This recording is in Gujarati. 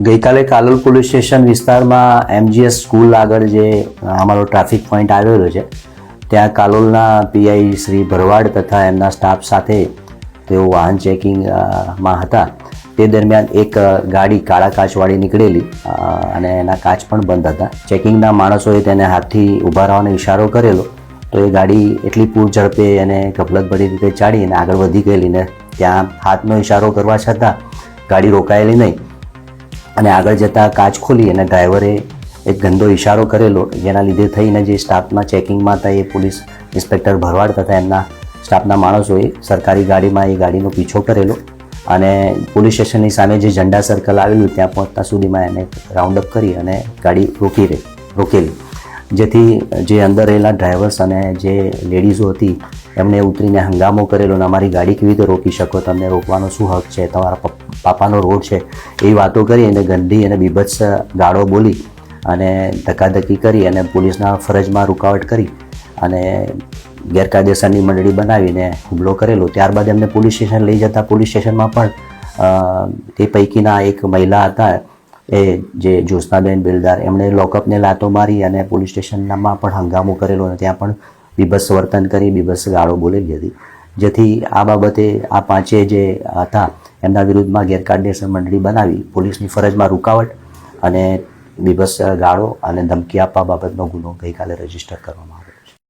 ગઈકાલે કાલોલ પોલીસ સ્ટેશન વિસ્તારમાં એમજીએસ સ્કૂલ આગળ જે અમારો ટ્રાફિક પોઈન્ટ આવેલો છે ત્યાં કાલોલના પીઆઈ શ્રી ભરવાડ તથા એમના સ્ટાફ સાથે તેઓ વાહન ચેકિંગમાં હતા. તે દરમિયાન એક ગાડી કાળા કાચવાળી નીકળેલી અને એના કાચ પણ બંધ હતા. ચેકિંગના માણસોએ તેને હાથથી ઊભા રહેવાનો ઇશારો કરેલો તો એ ગાડી એટલી પૂર ઝડપે અને ગફલતભરી રીતે ચાડી અને આગળ વધી ગયેલી ને ત્યાં હાથનો ઇશારો કરવા છતાં ગાડી રોકાયેલી નહીં અને આગળ જતાં કાચ ખોલી અને ડ્રાઈવરે એક ગંદો ઇશારો કરેલો, જેના લીધે થઈને જે સ્ટાફના ચેકિંગમાં હતા એ પોલીસ ઇન્સ્પેક્ટર ભરવાડ તથા એમના સ્ટાફના માણસોએ સરકારી ગાડીમાં એ ગાડીનો પીછો કરેલો અને પોલીસ સ્ટેશનની સામે જે ઝંડા સર્કલ આવેલું ત્યાં પહોંચતા સુધીમાં એને રાઉન્ડઅપ કરી અને ગાડી રોકેલી, જેથી જે અંદર રહેલા ડ્રાઈવર્સ અને જે લેડીઝો હતી એમણે ઉતરીને હંગામો કરેલો અને અમારી ગાડી કેવી રીતે રોકી શકો, તમને રોકવાનો શું હક છે, તમારા પાપાનો રોડ છે, એવી વાતો કરી અને ગંદી અને બીભત્સ ગાળો બોલી અને ધક્કાધક્કી કરી અને પોલીસના ફરજમાં રૂકાવટ કરી અને ગેરકાયદેસરની મંડળી બનાવીને હુમલો કરેલો. ત્યારબાદ એમને પોલીસ સ્ટેશન લઈ જતા પોલીસ સ્ટેશનમાં પણ તે પૈકીના એક મહિલા હતા એ જે જ્યોત્સનાબેન બિલદાર, એમણે લોકઅપને લાતો મારી અને પોલીસ સ્ટેશનમાં પણ હંગામો કરેલો અને ત્યાં પણ બીભત્સ વર્તન કરી બીભત્સ ગાળો બોલેલી હતી. જેથી આ બાબતે આ પાંચે જે હતા એમના વિરુદ્ધમાં ગેરકાયદેસર મંડળી બનાવી પોલીસની ફરજમાં રૂકાવટ અને બીભત્સ ગાળો અને ધમકી આપવા બાબતનો ગુનો ગઈકાલે રજીસ્ટર કરવામાં આવ્યો.